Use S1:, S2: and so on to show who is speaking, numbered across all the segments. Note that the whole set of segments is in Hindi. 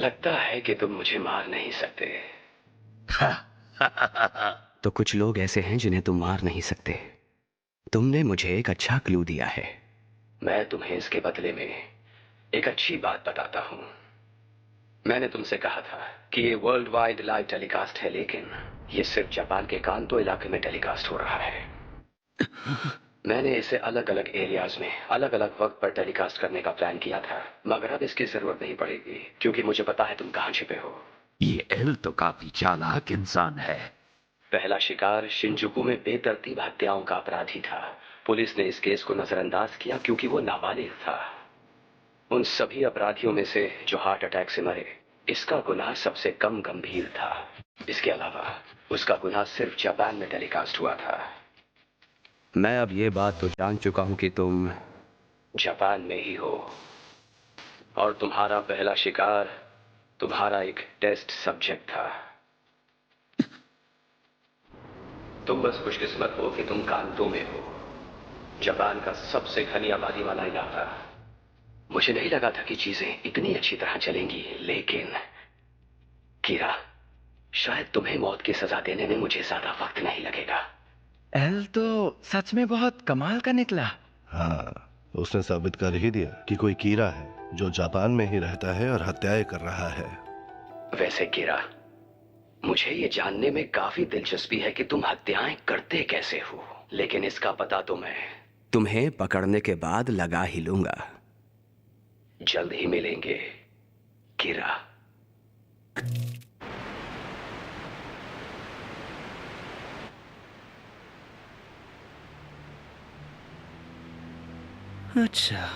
S1: लगता है कि तुम मुझे मार नहीं सकते। तो कुछ लोग ऐसे हैं जिन्हें तुम मार नहीं सकते। तुमने मुझे एक अच्छा क्लू दिया है। मैं तुम्हें इसके बदले में एक अच्छी बात बताता हूं। मैंने तुमसे कहा था कि ये वर्ल्ड वाइड लाइव टेलीकास्ट है, लेकिन ये सिर्फ जापान के कांतो इलाके में टेलीकास्ट हो रहा है। मैंने इसे अलग अलग एरियाज में अलग अलग वक्त पर टेलीकास्ट करने का प्लान किया था, मगर अब इसकी जरूरत नहीं पड़ेगी क्योंकि मुझे पता है तुम कहां छिपे हो।
S2: ये एल तो काफी चालाक इंसान है।
S1: पहला शिकार शिनजुकू में बेतरतीब हत्याओं का अपराधी था। पुलिस ने इस केस को नजरअंदाज किया क्योंकि वो नाबालिग था। उन सभी अपराधियों में से जो हार्ट अटैक से मरे, इसका गुनाह सबसे कम गंभीर था। इसके अलावा उसका गुनाह सिर्फ जापान में टेलीकास्ट हुआ था। मैं अब ये बात तो जान चुका हूं कि तुम जापान में ही हो, और तुम्हारा पहला शिकार तुम्हारा एक टेस्ट सब्जेक्ट था। तुम बस खुशकिस्मत हो कि तुम कांतो में हो, जापान का सबसे घनी आबादी वाला इलाका। मुझे नहीं लगा था कि चीजें इतनी अच्छी तरह चलेंगी, लेकिन कीरा, शायद तुम्हें मौत की सजा देने में मुझे ज्यादा वक्त नहीं लगेगा।
S3: एल तो सच में बहुत कमाल का निकला।
S4: हाँ, उसने साबित कर ही दिया कि कोई कीड़ा है जो जापान में ही रहता है और हत्याएं कर रहा है।
S1: वैसे कीरा, मुझे ये जानने में काफी दिलचस्पी है कि तुम हत्याएं करते कैसे हो, लेकिन इसका पता तो मैं तुम्हें पकड़ने के बाद लगा ही लूंगा। जल्द ही मिलेंगे कीरा।
S5: अच्छा,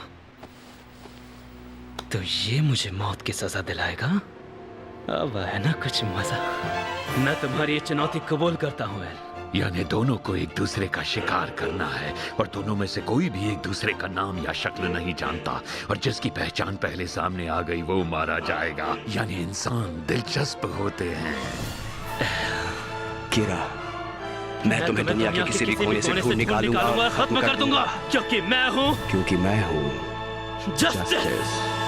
S5: तो ये मुझे मौत की सजा दिलाएगा। अब है ना कुछ मजा। मैं तुम्हारी ये चुनौती कबूल करता हूँ एल।
S2: यानी दोनों को एक दूसरे का शिकार करना है और दोनों में से कोई भी एक दूसरे का नाम या शक्ल नहीं जानता, और जिसकी पहचान पहले सामने आ गई वो मारा जाएगा। यानी इंसान दिलचस्प होते हैं।
S1: कीरा, मैं तुम्हें दुनिया के किसी भी कोने से ढूंढ निकालूंगा,
S5: खत्म कर दूंगा, क्योंकि मैं हूँ
S1: जस्टिस।